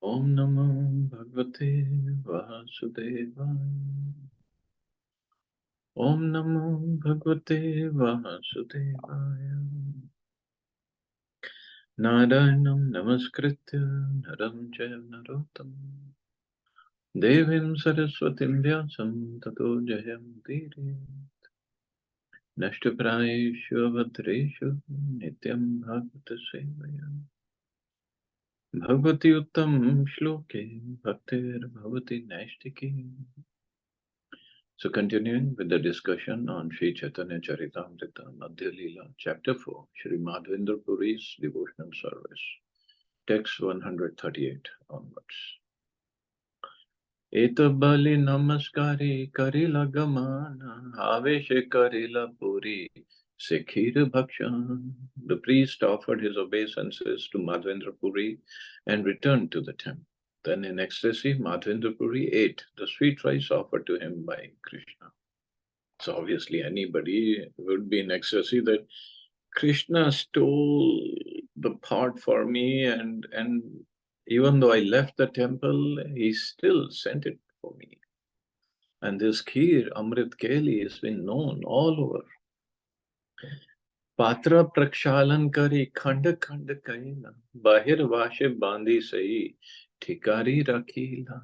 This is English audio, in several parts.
Om Namo Bhagavate Vasudevaya. Om Namo Bhagavate Vasudevaya. Narayanam Namaskritya Naram Jaya Narottam Devim Saraswatim Vyasam Tato Jayam Diri Nashtaprayeshu Avadreshu Nityam Bhagavata Sevaya Bhagavati Uttam Shloke Bhaktir Bhavati Naistiki. So continuing with the discussion on Sri Chaitanya Charitamrita, Madhya Lila, Chapter 4, Sri Madhavendra Puri's Devotional Service, Text 138 onwards. Etabali namaskari karila gamana, aveshe karila puri, sekhir bhakshan. The priest offered his obeisances to Madhavendra Puri and returned to the temple. Then in ecstasy, Madhavendra Puri ate the sweet rice offered to him by Krishna. So obviously anybody would be in ecstasy that Krishna stole the pot for me, and even though I left the temple, he still sent it for me. And this kheer, Amrit Keli, has been known all over. Patra prakshalan kari khanda khanda kaila, bahir vashe bandi sahi, thikari rakhila.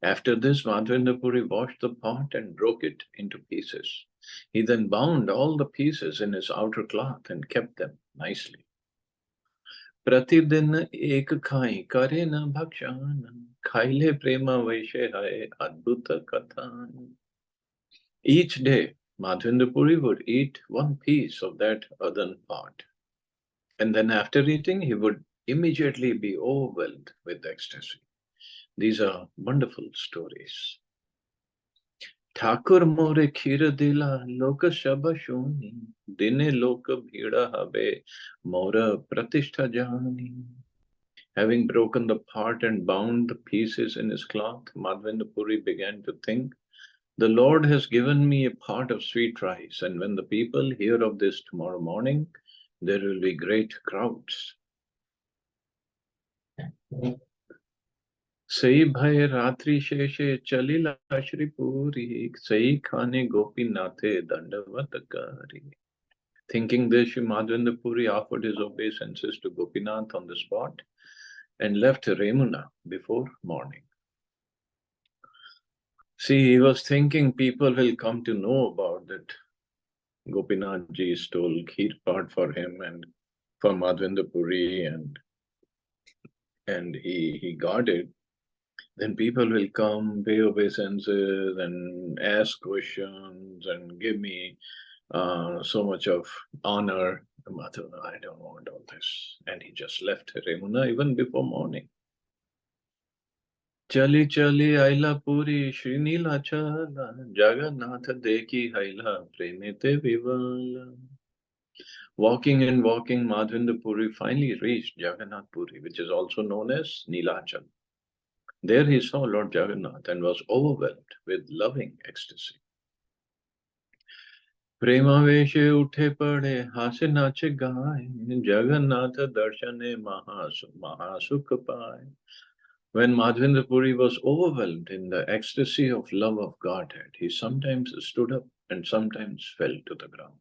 After this, Madhavendra Puri washed the pot and broke it into pieces. He then bound all the pieces in his outer cloth and kept them nicely. Pratidin ek khai kare na bhakshan, khaile prema vaishe hai adbhuta kathan. Each day, Madhavendra Puri would eat one piece of that earthen pot. And then after eating, he would immediately be overwhelmed with ecstasy. These are wonderful stories. Thakur मोरे खीर दिला लोक शब शूनी दिने लोक भीड़ा हबे मोर pratishtha jani. Having broken the pot and bound the pieces in his cloth, Madhavendra Puri began to think, the Lord has given me a pot of sweet rice, and when the people hear of this tomorrow morning, there will be great crowds. सही भय रात्रि शेषे चलिला श्रीपुरी सही खाने गोपीनाथे dandavatakari. Thinking this, Sri Madhavendra Puri offered his obeisances to Gopinath on the spot and left Remuna before morning. See, he was thinking people will come to know about that Gopinath ji stole kheer pot for him and for Madhavendra Puri, and he got it. Then people will come, pay obeisances, and ask questions and give me so much of honor. Madhava, I don't want all this. And he just left Remuna even before morning. Chali chali aila puri Srinila chala Jagannatha deki haila premete vivala. Walking and walking, Madhavendra Puri finally reached Jagannath Puri, which is also known as Nilachal. There he saw Lord Jagannath and was overwhelmed with loving ecstasy. प्रेमावेशे उठे पड़े हासे नाचे गाए जगन्नाथ दर्शने महासुख पाए. When Madhavendra Puri was overwhelmed in the ecstasy of love of Godhead, he sometimes stood up and sometimes fell to the ground.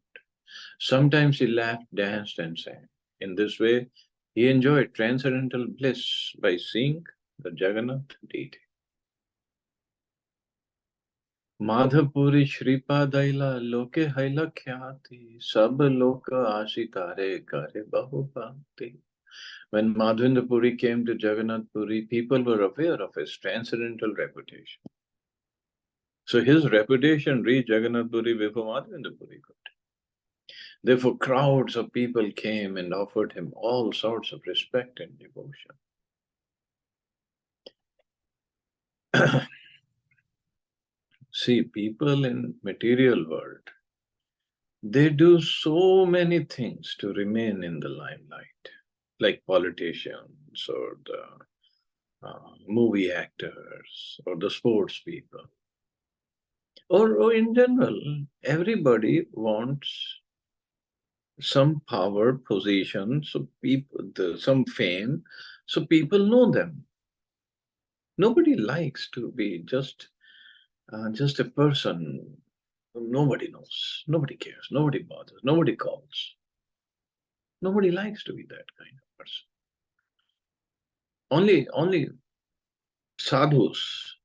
Sometimes he laughed, danced, and sang. In this way, he enjoyed transcendental bliss by seeing the Jagannath deity. Madhavpuri श्रीपादैला लोके हैला ख्याति सब लोक आशितारे करे बहु bhakti. When Madhavendra Puri came to Jagannath Puri, people were aware of his transcendental reputation. So his reputation reached Jagannath Puri before Madhavendra Puri could. Therefore, crowds of people came and offered him all sorts of respect and devotion. See, people in material world, they do so many things to remain in the limelight, like politicians or the movie actors or the sports people. Or in general, everybody wants some power, position, so people, some fame, so people know them. Nobody likes to be just a person whom nobody knows, nobody cares, nobody bothers, nobody calls. Nobody likes to be that kind of person. Only sadhus,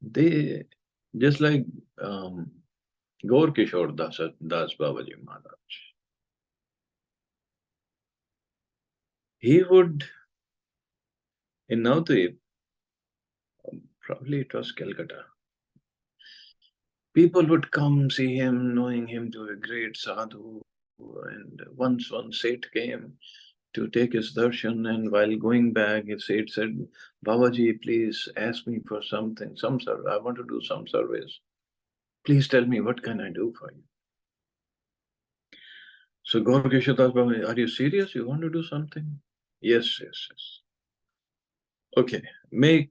they just like um, Gaur Kishore Das Babaji Maharaj. He would in Navadvip, probably it was Calcutta. People would come see him, knowing him to a great sadhu. And once one Seth came to take his darshan, and while going back, his Seth said, Babaji, please ask me for something, some service. I want to do some service. Please tell me, what can I do for you? So Gaur Keshadas Babaji, are you serious? You want to do something? Yes, yes, yes. Okay, make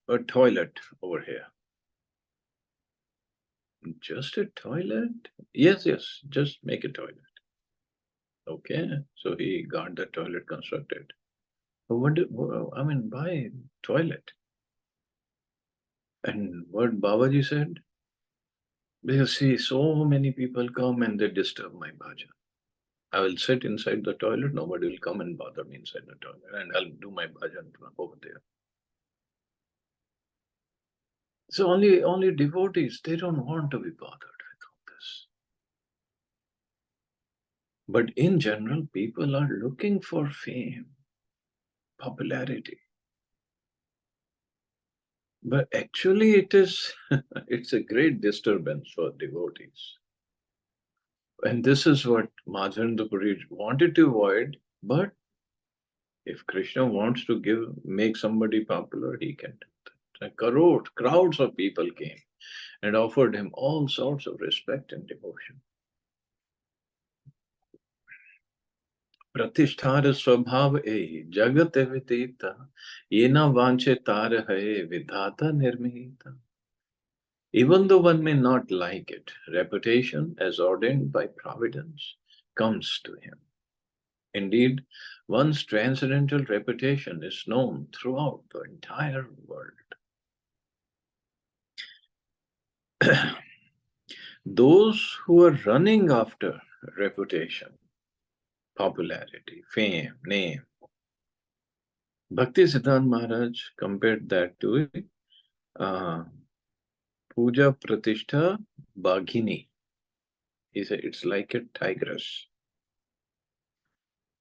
a toilet over here. Just a toilet? Yes, yes, just make a toilet. Okay, so he got the toilet constructed. But I mean, why toilet? And what Babaji said? Because see, so many people come and they disturb my bhajan. I will sit inside the toilet, nobody will come and bother me inside the toilet, and I'll do my bhajan over there. So only devotees, they don't want to be bothered with all this. But in general, people are looking for fame, popularity. But actually it is it's a great disturbance for devotees. And this is what Madhavendra Puri wanted to avoid, but if Krishna wants to make somebody popular, he can do that. Crowds of people came and offered him all sorts of respect and devotion. Pratisthara swabhav e jagat evitita yena vanche tar hai vidhata nirmihita. Even though one may not like it, reputation, as ordained by Providence, comes to him. Indeed, one's transcendental reputation is known throughout the entire world. Those who are running after reputation, popularity, fame, name, Bhakti Siddhant Maharaj compared that to uh, Puja Pratishtha Baghini. He said it's like a tigress.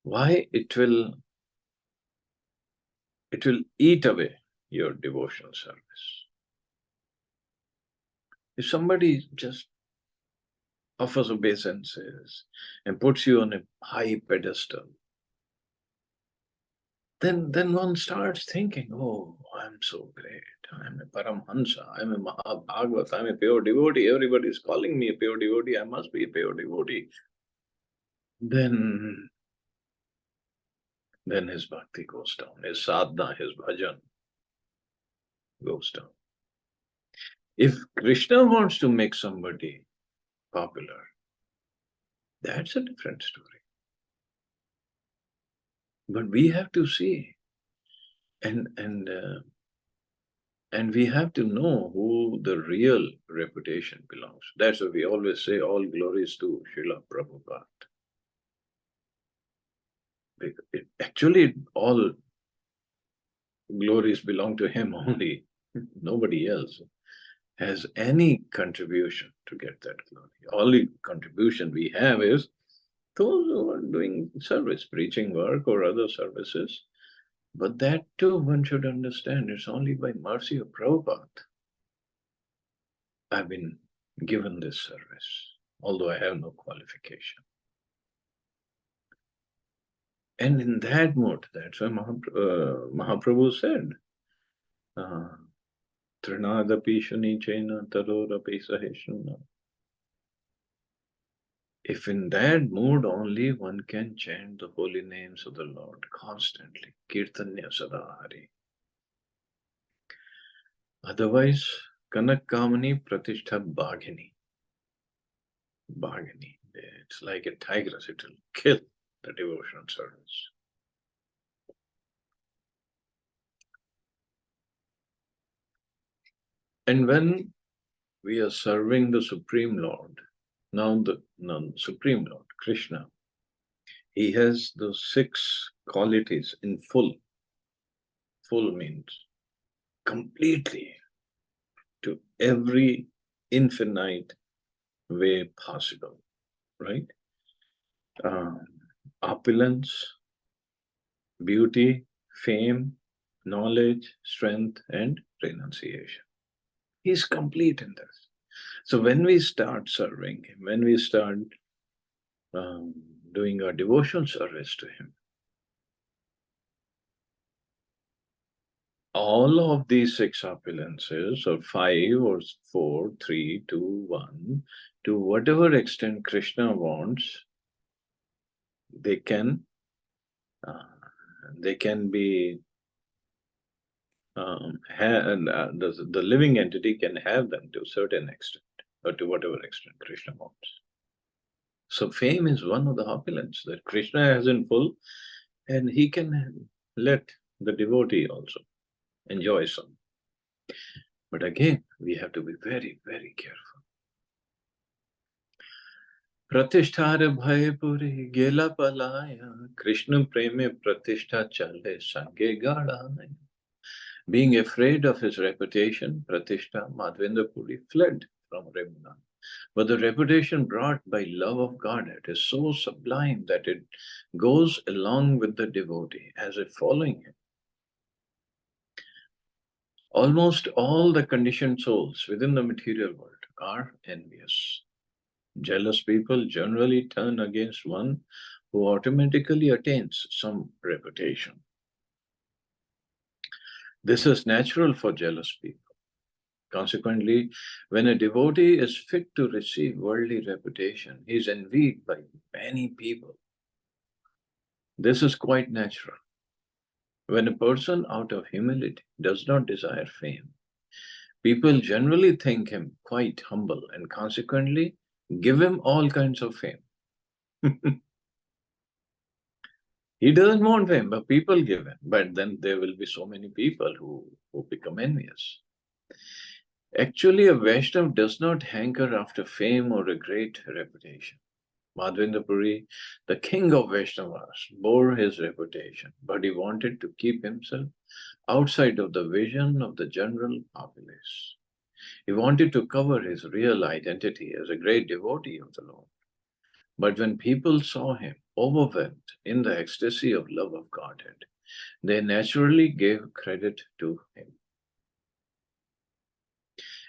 Why? It will eat away your devotional service. If somebody just offers obeisances and puts you on a high pedestal, then one starts thinking, oh, I'm so great. I'm a Paramhansa, I'm a Mahabhagavat, I'm a pure devotee. Everybody is calling me a pure devotee. I must be a pure devotee. Then his bhakti goes down, his sadhana, his bhajan goes down. If Krishna wants to make somebody popular, that's a different story. But we have to see, and we have to know who the real reputation belongs. That's why we always say all glories to Srila Prabhupada. Actually, all glories belong to him only. Nobody else has any contribution to get that glory. Only contribution we have is those who are doing service, preaching work or other services. But that too, one should understand, it's only by mercy of Prabhupada I've been given this service, although I have no qualification. And in that mood, that's why Mahaprabhu said, Trinadapi Shunichena Tarorapi Saheshuna. If in that mood only one can chant the holy names of the Lord constantly, Kirtanya Sadahari. Otherwise, Kanak Kamani Pratishtha Bhagini. Bhagini. It's like a tigress, it will kill the devotional service. And when we are serving the Supreme Lord, now the Supreme Lord, Krishna, he has those 6 qualities in full. Full means completely, to every infinite way possible, right? Um, Opulence, beauty, fame, knowledge, strength, and renunciation. He's complete in this. So when we start serving him, when we start um, doing our devotion service to him, all of these 6 opulences, or 5 or 4, 3, 2, 1, to whatever extent Krishna wants, they can uh, they can be the living entity can have them to a certain extent, or to whatever extent Krishna wants. So fame is one of the opulence that Krishna has in full, and he can let the devotee also enjoy some. But again, we have to be very, very careful. Pratishtha bhayapuri gela palaya, Krishna preme pratishtha chale sange gadaya. Being afraid of his reputation, Pratishtha, Madhvendra Puri fled from Remuna. But the reputation brought by love of God, it is so sublime that it goes along with the devotee as if following him. Almost all the conditioned souls within the material world are envious. Jealous people generally turn against one who automatically attains some reputation. This is natural for jealous people. Consequently, when a devotee is fit to receive worldly reputation, he is envied by many people. This is quite natural. When a person out of humility does not desire fame, people generally think him quite humble and consequently give him all kinds of fame. He doesn't want fame, but people give him. But then there will be so many people who become envious. Actually, a Vaishnav does not hanker after fame or a great reputation. Madhvendra Puri, the king of Vaishnavas, bore his reputation, but he wanted to keep himself outside of the vision of the general populace. He wanted to cover his real identity as a great devotee of the Lord. But when people saw him overwhelmed in the ecstasy of love of Godhead, they naturally gave credit to him.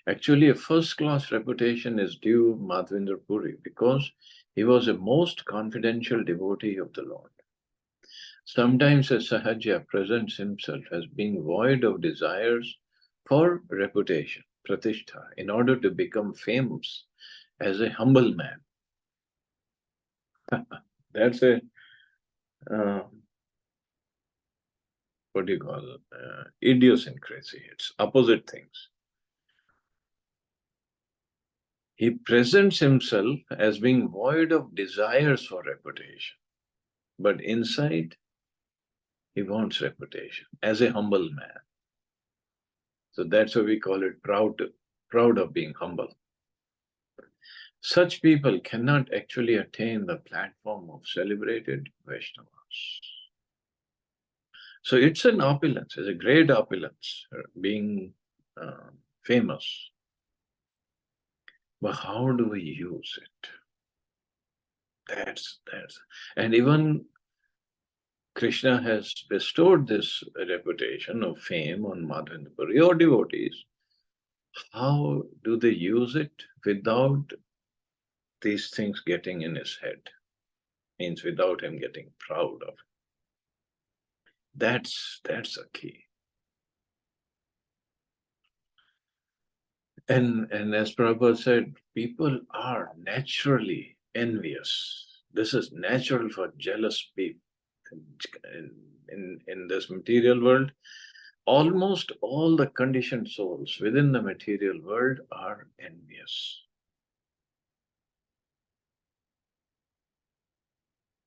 Actually, a first-class reputation is due Madhvendra Puri because he was a most confidential devotee of the Lord. Sometimes a Sahaja presents himself as being void of desires for reputation, pratishtha, in order to become famous as a humble man. That's a, uh, what do you call, idiosyncrasy. It's opposite things. He presents himself as being void of desires for reputation, but inside he wants reputation as a humble man. So that's why we call it proud of being humble. Such people cannot actually attain the platform of celebrated Vaishnavas. So it's an opulence, it's a great opulence, being famous. But how do we use it? That's, and even Krishna has bestowed this reputation of fame on Madhvendra Puri or devotees. How do they use it without these things getting in his head? Means without him getting proud of it. That's a key. And as Prabhupada said, people are naturally envious. This is natural for jealous people. In this material world, almost all the conditioned souls within the material world are envious.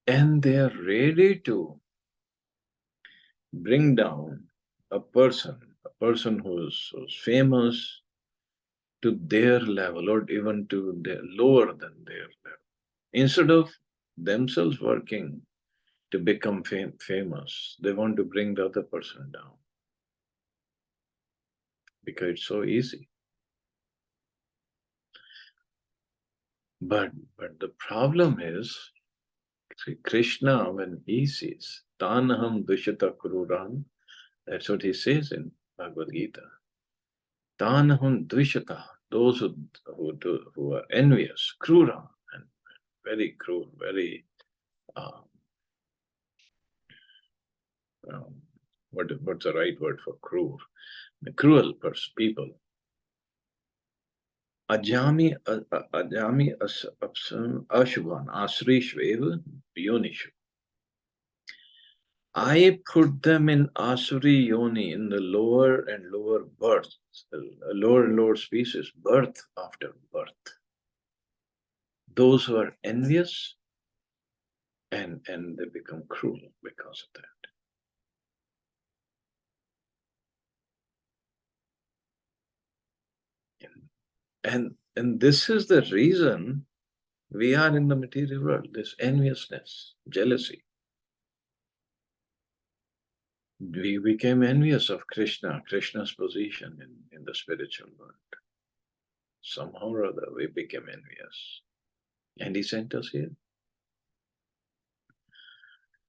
And they are ready to bring down a person who's famous, to their level or even to their lower than their level. Instead of themselves working to become famous, they want to bring the other person down because it's so easy. But the problem is, Krishna, when he sees Tanaham Dushita Kururan, that's what he says in Bhagavad Gita. Tanaham Dushita, those who are envious, Krura, and very cruel, very um, um, what's the right word for cruel? The cruel people. Ajami Ashvan Asrishvev Yonishu. I put them in Asuri Yoni, in the lower and lower births, lower and lower species, birth after birth. Those who are envious and they become cruel because of that. And this is the reason we are in the material world, this enviousness, jealousy. We became envious of Krishna's position in the spiritual world. Somehow or other, we became envious. And he sent us here.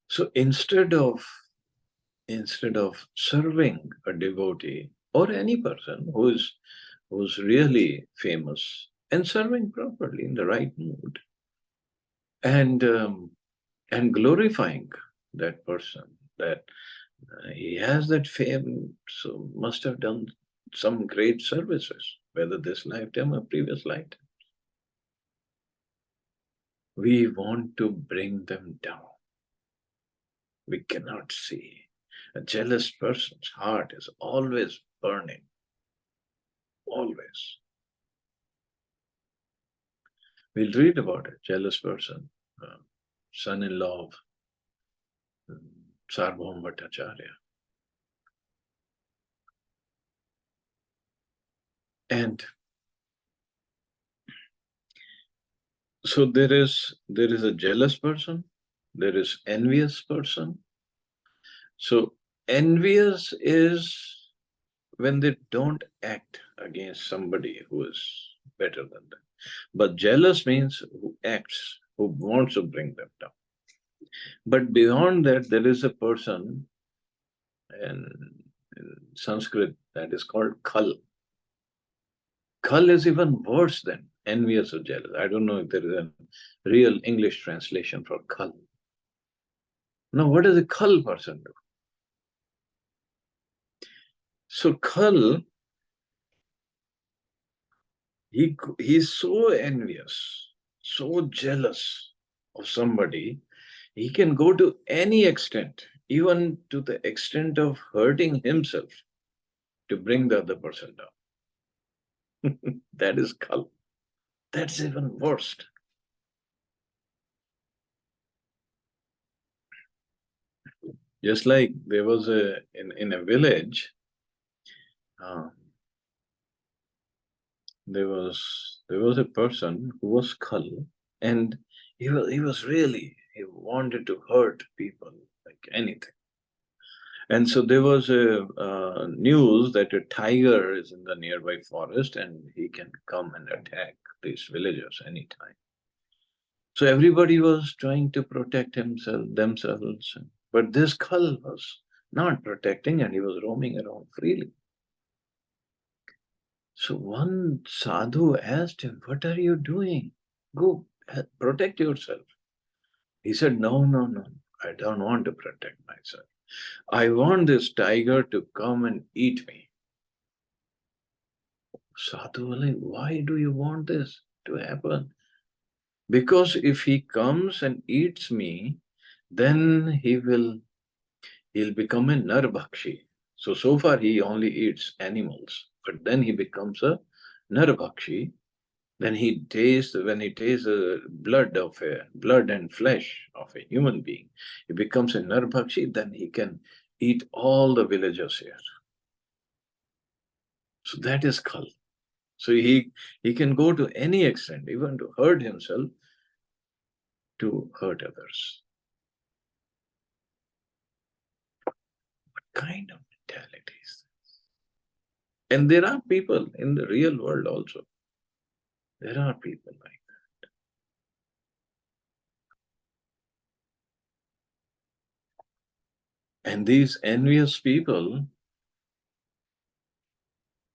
So instead of serving a devotee or any person who's really famous and serving properly in the right mood and glorifying that person, that he has that fame, so must have done some great services, whether this lifetime or previous lifetime. We want to bring them down. We cannot see. A jealous person's heart is always burning. Always. We'll read about a jealous person, son-in-law of Sarvabhauma Bhattacharya. And so there is a jealous person, there is envious person. So envious is when they don't act against somebody who is better than them. But jealous means who acts, who wants to bring them down. But beyond that, there is a person in Sanskrit that is called Kal. Kal is even worse than envious or jealous. I don't know if there is a real English translation for Kal. Now, what does a Kal person do? So Kal, he's so envious, so jealous of somebody, he can go to any extent, even to the extent of hurting himself to bring the other person down. That is Kal. That's even worse. Just like there was in a village, um, there was a person who was Kal, and he wanted to hurt people like anything. And so there was a news that a tiger is in the nearby forest and he can come and attack these villagers anytime. So everybody was trying to protect themselves, but this Kal was not protecting and he was roaming around freely. So one sadhu asked him, "What are you doing? Go protect yourself." He said, "No, no, no, I don't want to protect myself. I want this tiger to come and eat me." Sadhu was like, "Why do you want this to happen?" Because if he comes and eats me, then he'll become a Narbhakshi. So far he only eats animals, but then he becomes a Narbhakshi. Then when he tastes the blood and flesh of a human being, he becomes a Narbhakshi, then he can eat all the villagers here. So that is Kal. So he can go to any extent, even to hurt himself, to hurt others. What kind of mentality is this? And there are people in the real world also. There are people like that. And these envious people,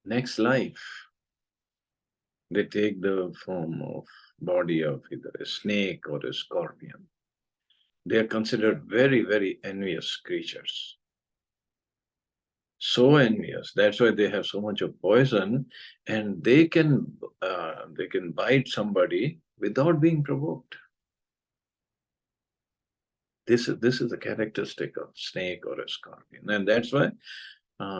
next life, they take the form of body of either a snake or a scorpion. They are considered very, very envious creatures. So envious. That's why they have so much of poison, and they can bite somebody without being provoked. This is the characteristic of snake or a scorpion, and that's why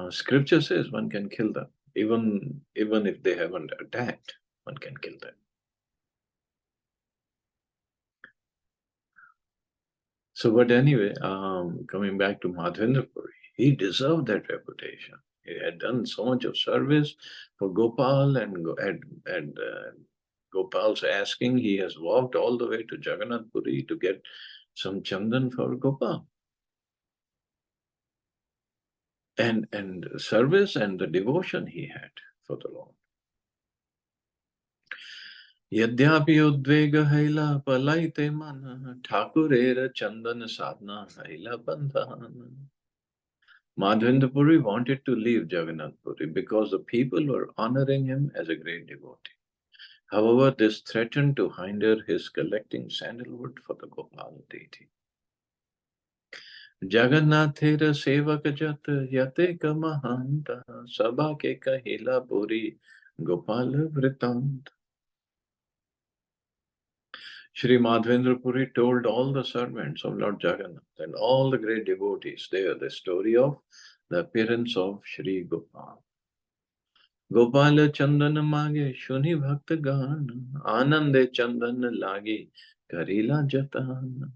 scripture says one can kill them, even if they haven't attacked. One can kill them. So, but anyway, coming back to Madhvendra Puri, he deserved that reputation. He had done so much of service for Gopal, and Gopal's asking, he has walked all the way to Jagannath Puri to get some chandan for Gopal. And service and the devotion he had for the Lord. यद्यापि उद्वेग हैला पलाइते मन ठाकुरेर चंदन साधना हैला बंधन. Madhavendra Puri wanted to leave Jagannath Puri because the people were honoring him as a great devotee. However, this threatened to hinder his collecting sandalwood for the Gopal deity. Jagannathera sevak jat yate kamahanta sabha ke kahila puri Gopala vritant. Shri Madhavendra Puri told all the servants of Lord Jagannath and all the great devotees there the story of the appearance of Shri Gopal. Gopala Chandan Mage Shuni Bhakta Gan Anande Chandan Lagi Karila Jatan.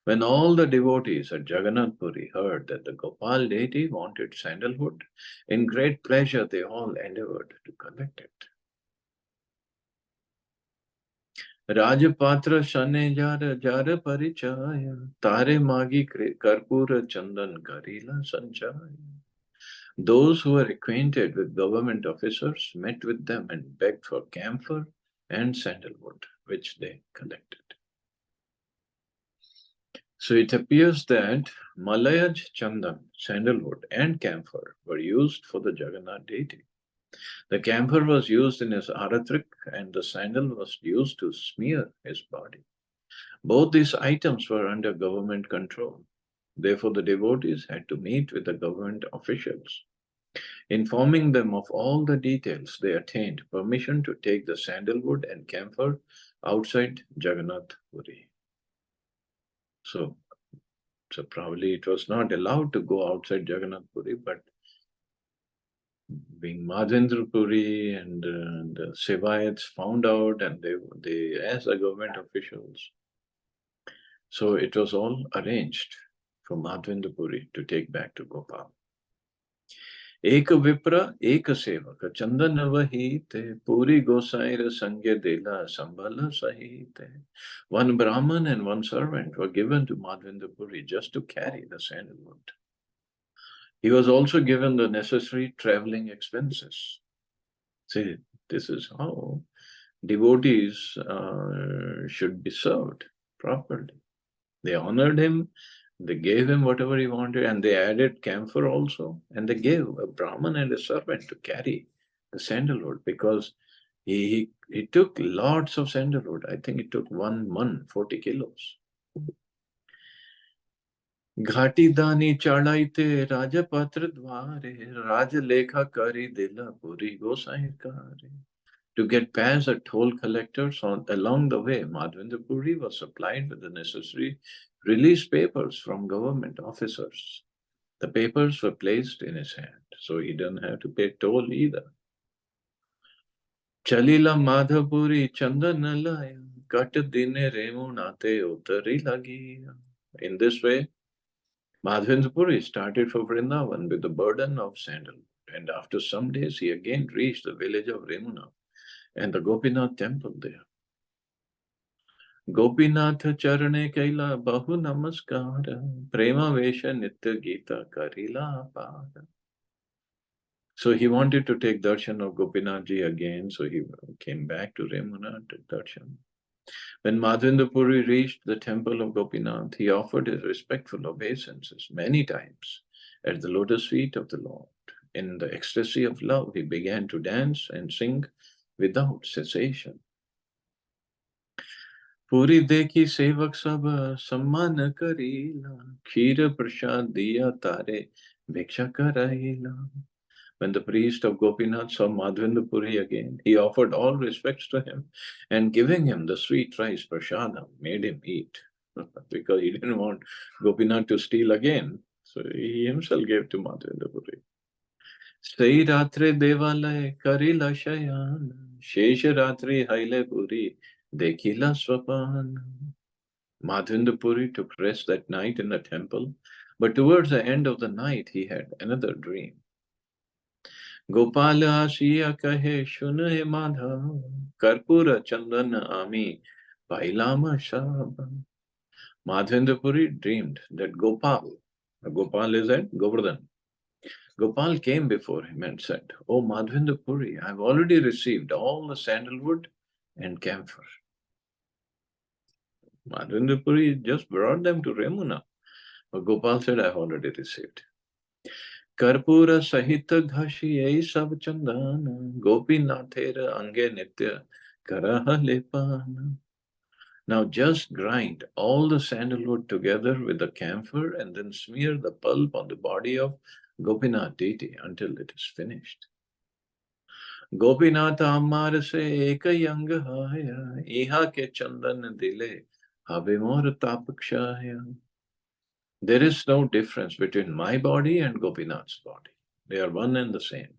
When all the devotees at Jagannath Puri heard that the Gopal deity wanted sandalwood, in great pleasure they all endeavored to collect it. Rajapatra Shane Jara Jara Parichaya Tare Magi Karpura Chandan Karila Sanchaya. Those who were acquainted with government officers met with them and begged for camphor and sandalwood, which they collected. So it appears that Malayaj Chandan, sandalwood, and camphor were used for the Jagannath deity. The camphor was used in his aratrik, and the sandal was used to smear his body. Both these items were under government control. Therefore, the devotees had to meet with the government officials. Informing them of all the details, they attained permission to take the sandalwood and camphor outside Jagannath Puri. So, probably it was not allowed to go outside Jagannath Puri, but being Madhvendra Puri and the Sevayats found out, and they asked the government officials. So it was all arranged for Madhvendra Puri to take back to Gopal. एक विप्र एक सेवक चंदन वहीते पूरी गोसाईर संगे देला संबल सहिते. One Brahman and one servant were given to Madhvendra Puri just to carry the sandalwood. He was also given the necessary traveling expenses. See, this is how devotees should be served properly. They honored him, they gave him whatever he wanted, and they added camphor also, and they gave a Brahman and a servant to carry the sandalwood because he took lots of sandalwood. I think it took 1 month, 40 kilos. घाटी दानी चढ़ाइते राजपत्र द्वारे राजलेखा करी दिला पूरी गोसाई कारे. To get past the toll collectors along the way, Madhvendra Puri was supplied with the necessary release papers from government officers. The papers were placed in his hand, so he didn't have to pay toll either. Chalila Madhapuri Chandanalaya Kat Dine Remunate Uttari Lagi. In this way, Madhvendra Puri started for Vrindavan with the burden of sandalwood. And after some days, he again reached the village of Remuna and the Gopinath temple there. Gopinath charane kaila bahu namaskara, prema vesha nitya gita karila pada. So he wanted to take darshan of Gopinathji again, so he came back to Remuna to darshan. When Madhavendra Puri reached the temple of Gopinath, he offered his respectful obeisances many times at the lotus feet of the Lord. In the ecstasy of love, he began to dance and sing without cessation. पूरी देखी सेवक सब सम्मान करीला खीर प्रसाद दिया तारे भिक्षा कराईला. When the priest of Gopinath saw Madhavendra Puri again, he offered all respects to him and giving him the sweet rice prasadam made him eat because he didn't want Gopinath to steal again. So he himself gave to Madhavendra Puri. Sai ratre devalaya karila shayana शेष रात्रि haile puri dekila swapan. Madhavendra Puri took rest that night in the temple, but towards the end of the night he had another dream. Gopal Asiya kahe shun he Madhav, Karpura Chandan Ami Pailama Shab. Madhavendra Puri dreamed that Gopal is at Govardhan. Gopal came before him and said, "O Madhavendra Puri, I have already received all the sandalwood and camphor." Madhavendra Puri just brought them to Remuna. But Gopal said, "I have already received." Karpura Sahita Ghashi Ei Sab Chandana Gopinathera Ange Nitya Karaha Lepana. Now just grind all the sandalwood together with the camphor and then smear the pulp on the body of Gopinath deity until it is finished. Gopinath Amar se ekayang haya iha ke chandan dile habimor tapakshaya. There is no difference between my body and Gopinath's body. They are one and the same.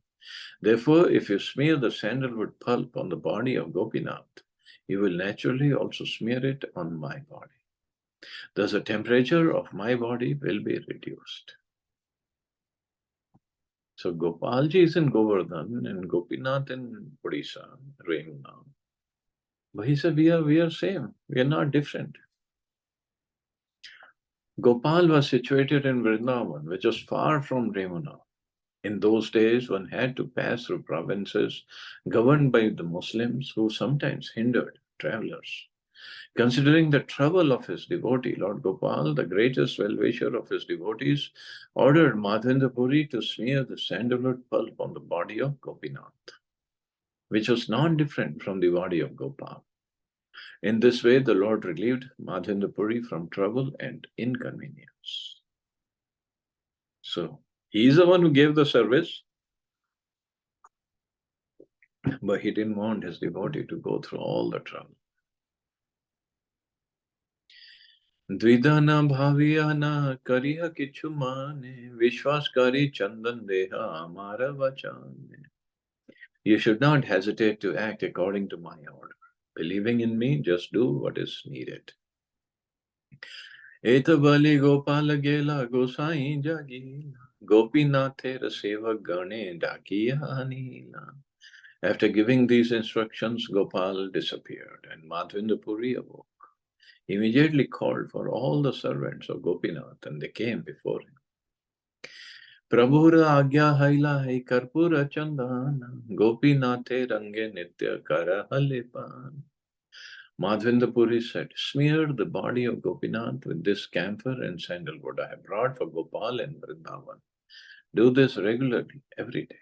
Therefore, if you smear the sandalwood pulp on the body of Gopinath, you will naturally also smear it on my body. Thus, the temperature of my body will be reduced. So, Gopalji is in Govardhan and Gopinath in Odisha, Remuna. But he said, we are same. We are not different. Gopal was situated in Vrindavan, which was far from Remuna. In those days, one had to pass through provinces governed by the Muslims who sometimes hindered travelers. Considering the trouble of his devotee, Lord Gopal, the greatest well-wisher of his devotees, ordered Madhavendra Puri to smear the sandalwood pulp on the body of Gopinath, which was not different from the body of Gopal. In this way, the Lord relieved Madhavendra Puri from trouble and inconvenience. So, he is the one who gave the service, but he didn't want his devotee to go through all the trouble. Dvidana bhaviyana kariha kichu mane vishwaskari chandan deha amara vachane. You should not hesitate to act according to my order. Believing in me, just do what is needed. Eta bali gopala gela gosai jagila gopinathe raseva gane dakiya anila. After giving these instructions, Gopal disappeared and Madhavendra Puri awoke. He immediately called for all the servants of Gopinath and they came before him. Prabhura agya haila hai karpura chandana Gopinathe range nitya kara halepan. Madhavendra Puri said, "Smear the body of Gopinath with this camphor and sandalwood I have brought for Gopal and Vrindavan. Do this regularly every day."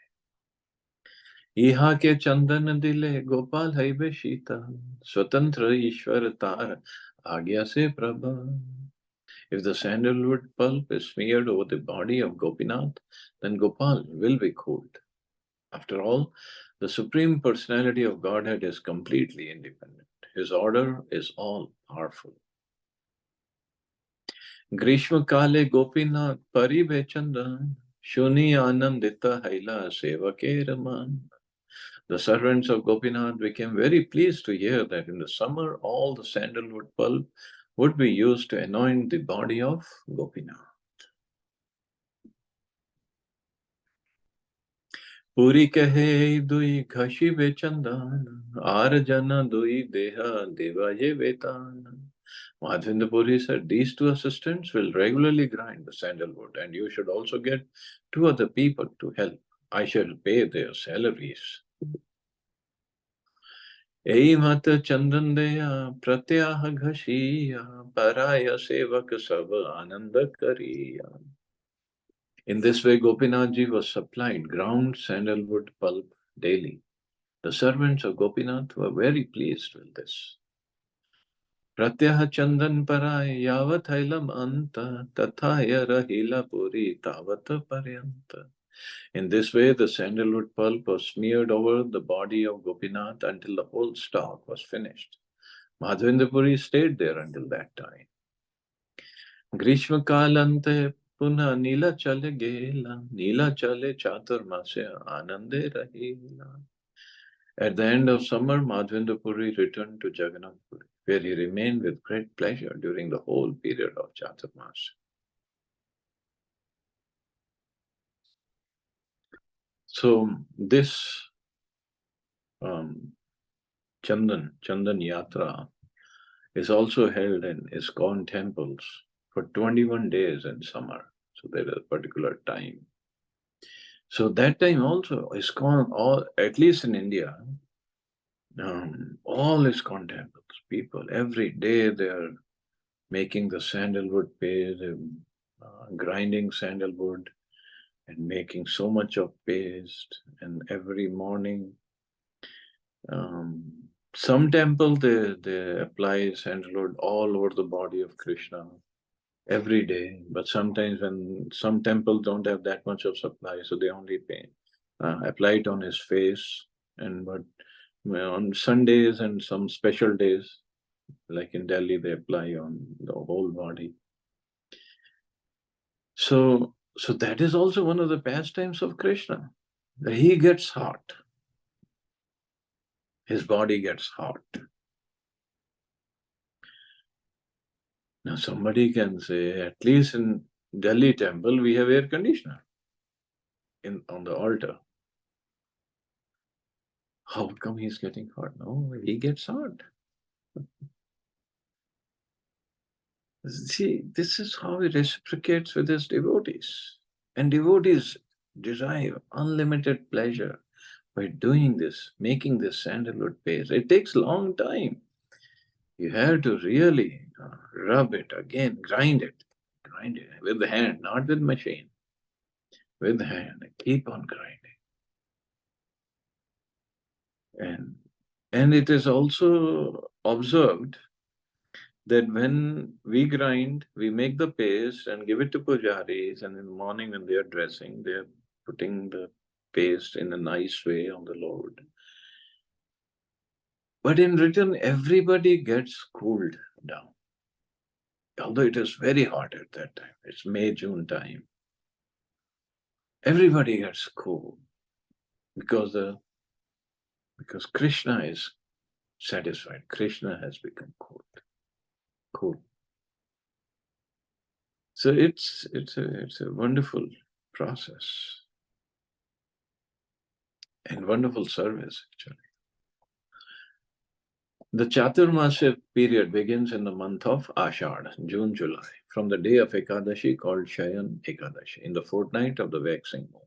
Iha ke chandan dile Gopal haibe shita Swatantra Ishwar tar agya se prabha. If the sandalwood pulp is smeared over the body of Gopinath, then Gopal will be cooled. After all, the Supreme Personality of Godhead is completely independent. His order is all powerful. Grishma Kale Gopinath Paribe Chandan Shuni Anandita Haila Sevake Raman. The servants of Gopinath became very pleased to hear that in the summer all the sandalwood pulp would be used to anoint the body of Gopinath. Puri kahe dui khashi be chandan, arjana dui deha devaye vetan. Madhavendra Puri said, these two assistants will regularly grind the sandalwood, and you should also get two other people to help. I shall pay their salaries. Ei mat chandan deya pratyah ghashiya, paraya sevak sab ananda kariya. In this way, Gopinathji was supplied ground sandalwood pulp daily. The servants of Gopinath were very pleased with this. Pratyah chandan paray yavat hailam anta tathaya rahila puri tavat paryanta. In this way, the sandalwood pulp was smeared over the body of Gopinath until the whole stock was finished. Madhavendra Puri stayed there until that time. Grishma kalante puna nila chale gela, nila chale chaturmasya anande rahila. At the end of summer, Madhavendra Puri returned to Jagannath Puri, where he remained with great pleasure during the whole period of Chaturmasya. So this um, Chandan Yatra is also held in ISKCON temples for 21 days in summer. So there is a particular time. So that time also, ISKCON, all, at least in India, all ISKCON temples, people, every day they are making the sandalwood paste, grinding sandalwood and making so much of paste. And every morning, some temple they apply sandalwood all over the body of Krishna every day. But sometimes when some temples don't have that much of supply, so they only apply it on his face. And but on Sundays and some special days, like in Delhi, they apply on the whole body. So that is also one of the pastimes of Krishna. He gets hot. His body gets hot. Now somebody can say, at least in Delhi temple, we have air conditioner on the altar. How come he's getting hot? No, he gets hot. See, this is how he reciprocates with his devotees. And devotees derive unlimited pleasure by doing this, making this sandalwood paste. It takes a long time. You have to really rub it again, grind it with the hand, not with machine, with the hand. Keep on grinding. And it is also observed that when we grind, we make the paste and give it to pujaris, and in the morning when they are dressing, they are putting the paste in a nice way on the Lord. But in return, everybody gets cooled down. Although it is very hot at that time, it's May, June time. Everybody gets cool because Krishna is satisfied. Krishna has become cool. So it's a wonderful process and wonderful service actually. The Chaturmasya period begins in the month of Ashad, June, July, from the day of Ekadashi called Shayan Ekadashi, in the fortnight of the waxing moon.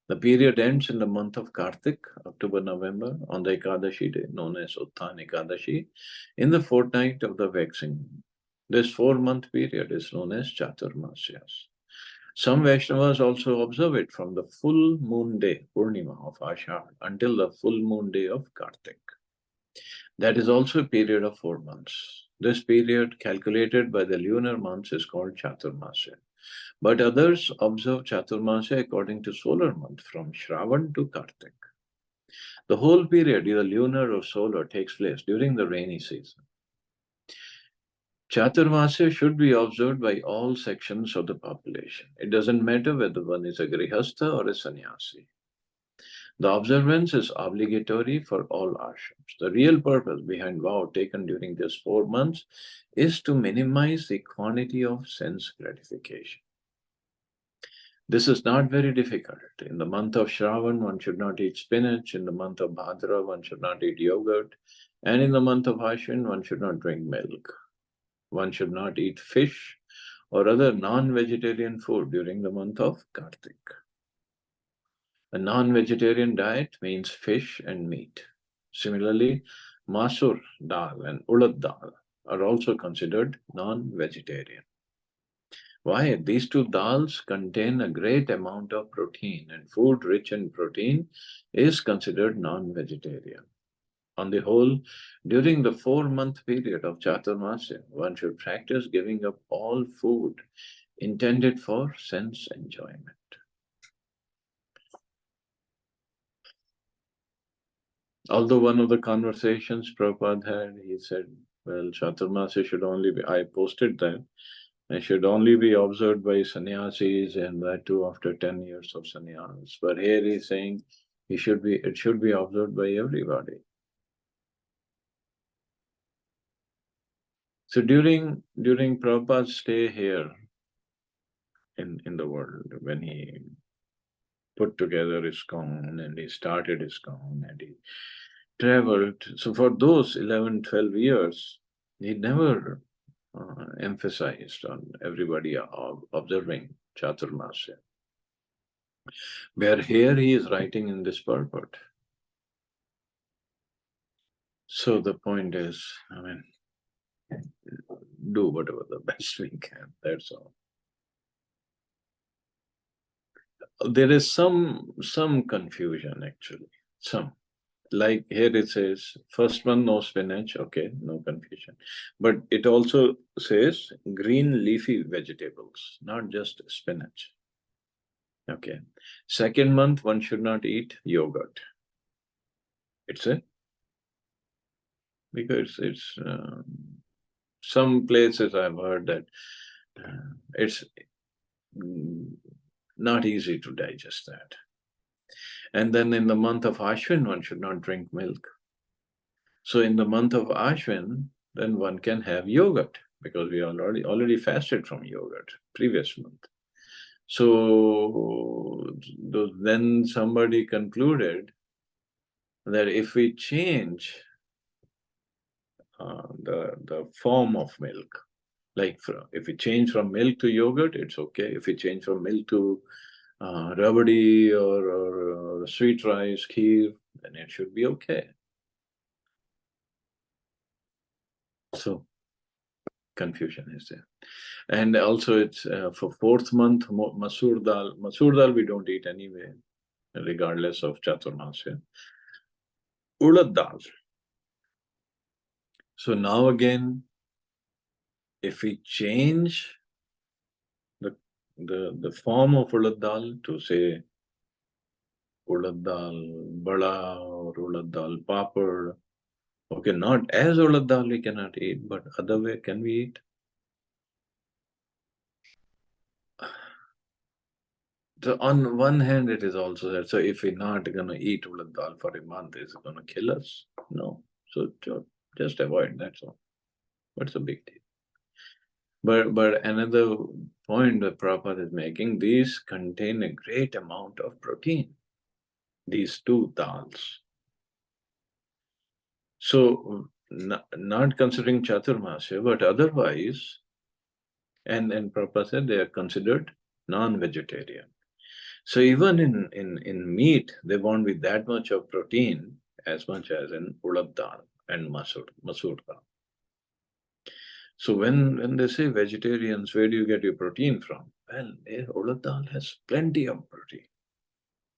The period ends in the month of Kartik, October, November, on the Ekadashi day, known as Uttan Ekadashi, in the fortnight of the waxing moon. This 4-month period is known as Chaturmasyas. Some Vaishnavas also observe it from the full moon day, Purnima of Ashad, until the full moon day of Kartik. That is also a period of 4 months. This period, calculated by the lunar months, is called Chaturmasya. But others observe Chaturmasya according to solar month, from Shravan to Kartik. The whole period, either lunar or solar, takes place during the rainy season. Chaturmasya should be observed by all sections of the population. It doesn't matter whether one is a grihastha or a sannyasi. The observance is obligatory for all ashrams. The real purpose behind vow taken during these 4 months is to minimize the quantity of sense gratification. This is not very difficult. In the month of Shravan, one should not eat spinach. In the month of Bhadra, one should not eat yogurt. And in the month of Ashwin, one should not drink milk. One should not eat fish or other non-vegetarian food during the month of Kartik. A non-vegetarian diet means fish and meat. Similarly, masur dal and urad dal are also considered non-vegetarian. Why? These two dals contain a great amount of protein, and food rich in protein is considered non-vegetarian. On the whole, during the 4-month period of Chaturmasya, one should practice giving up all food intended for sense enjoyment. Although one of the conversations Prabhupada had, he said, well, Chaturmasya should only be, I posted that, it should only be observed by sannyasis, and that too after 10 years of sannyas. But here he's saying it should be observed by everybody. So during Prabhupada's stay here in the world, when he put together ISKCON and he started ISKCON and he traveled, so for those 11, 12 years, he never emphasized on everybody observing Chaturmasya. Where here he is writing in this purport. So the point is, I mean, do whatever the best we can, that's all. There is some confusion actually, some. Like here it says, first one, no spinach, okay, no confusion. But it also says green leafy vegetables, not just spinach. Okay. Second month, one should not eat yogurt. It's a, because it's, some places I've heard that it's not easy to digest that. And then in the month of Ashwin, one should not drink milk. So in the month of Ashwin, then one can have yogurt because we already fasted from yogurt previous month. So then somebody concluded that if we change the form of milk, like if we change from milk to yogurt, it's okay. If we change from milk to rabdi or sweet rice, kheer, then it should be okay. So confusion is there. And also it's for 4th month, masoor dal. Masoor dal we don't eat anyway, regardless of Chaturmasya. Urad dal. So now again, if we change the form of urad dal to say urad dal bada or urad dal papad, okay, not as urad dal we cannot eat, but other way can we eat? So on one hand, it is also that, so if we're not gonna eat urad dal for a month, is it gonna kill us? No. So just avoid, that's all. What's the big deal? But another point that Prabhupada is making, these contain a great amount of protein, these two dals. So not considering Chaturmasya, but otherwise, and Prabhupada said they are considered non-vegetarian. So even in meat, there won't be that much of protein as much as in urad dal and masoor dal. So when they say vegetarians, where do you get your protein from? Well, urad dal has plenty of protein,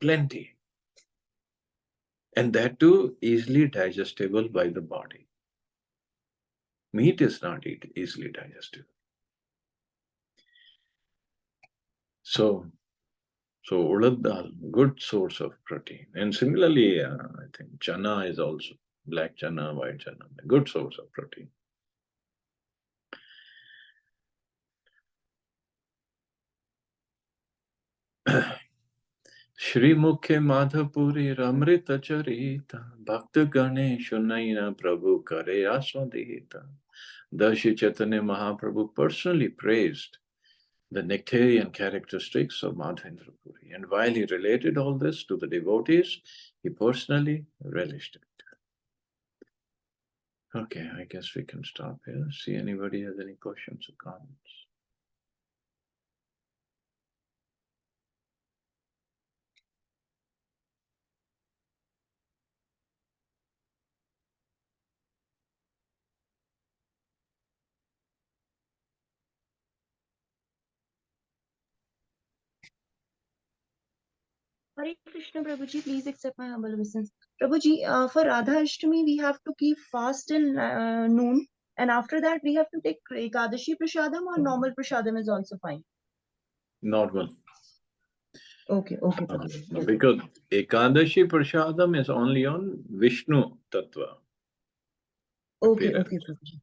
plenty. And that too easily digestible by the body. Meat is not easily digestible. So urad dal, good source of protein. And similarly, I think chana is also, black chana, white chana, good source of protein. Shri Mukhe Madhapuri Ramrita Charita Bhakta Ganesha Naina Prabhu Kare Aswadita. Thus Chaitanya Mahaprabhu personally praised the nectarian characteristics of Madhavendra Puri. And while he related all this to the devotees, he personally relished it. Okay, I guess we can stop here. See anybody has any questions or comments? Hare Krishna, Prabhuji, please accept my humble obeisance. Prabhuji, for Radha Ashtami, we have to keep fast till noon, and after that, we have to take Ekadashi Prashadam, or normal Prashadam is also fine. Normal. Okay, Prabhuji. Because Ekadashi Prashadam is only on Vishnu Tattva. Okay, Prabhuji.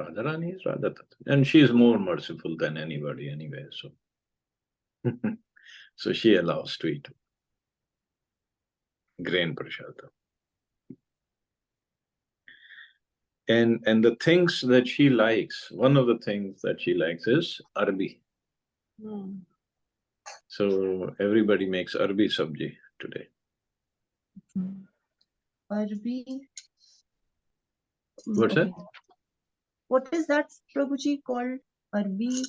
Radharani is Radha Tattva. And she is more merciful than anybody anyway. So, so she allows to eat grain prashadam. And the things that she likes, one of the things that she likes is Arabi. So everybody makes Arabi sabji today. Arabi. What's that? What is that, Prabhuji, called Arabi?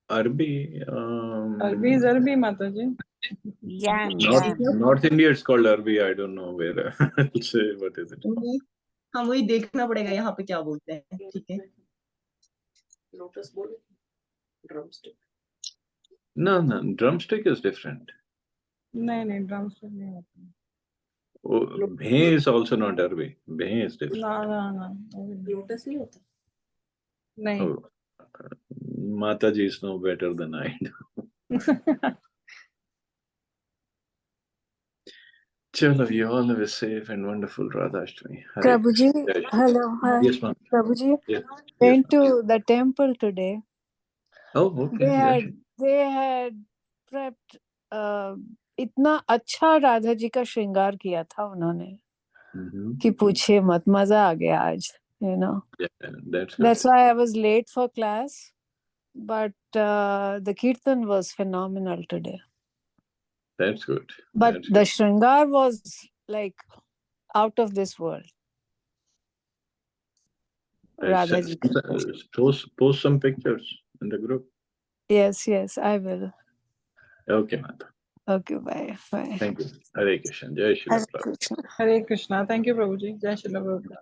Arabi. Arabi is Arabi, Mataji. Yeah. North India is called Arabi. I don't know where. I'll say what is it? हाँ वही देखना पड़ेगा यहाँ पे क्या बोलते हैं. ठीक है. Lotus bowl, drumstick. No, drumstick is different. No, drumstick नहीं होता. Oh, bhe is also not Arabi. Bhe is different. No. Lotus नहीं होता. नहीं. Oh, Mataji is no better than I do. Chalo, you all have a safe and wonderful Radha Ashtami. Prabhuji, hello. Hi. Yes, ma'am. Prabhuji, Yes. went to the temple today. Oh, okay. They had prepped इतना अच्छा राधा जी का श्रृंगार किया था उन्होंने कि पूछिए मत, मजा आ गया आज, you know. Yeah, that's why I was late for class, but the kirtan was phenomenal today. That's good. But the shringar was like out of this world. Radha ji. Post some pictures in the group. Yes, I will. Okay, Mata. Okay, bye. Thank you. Hare Krishna. Jai Shri Prabhupada. Hare Krishna. Thank you, Prabhuji. Jai Shri Prabhupada.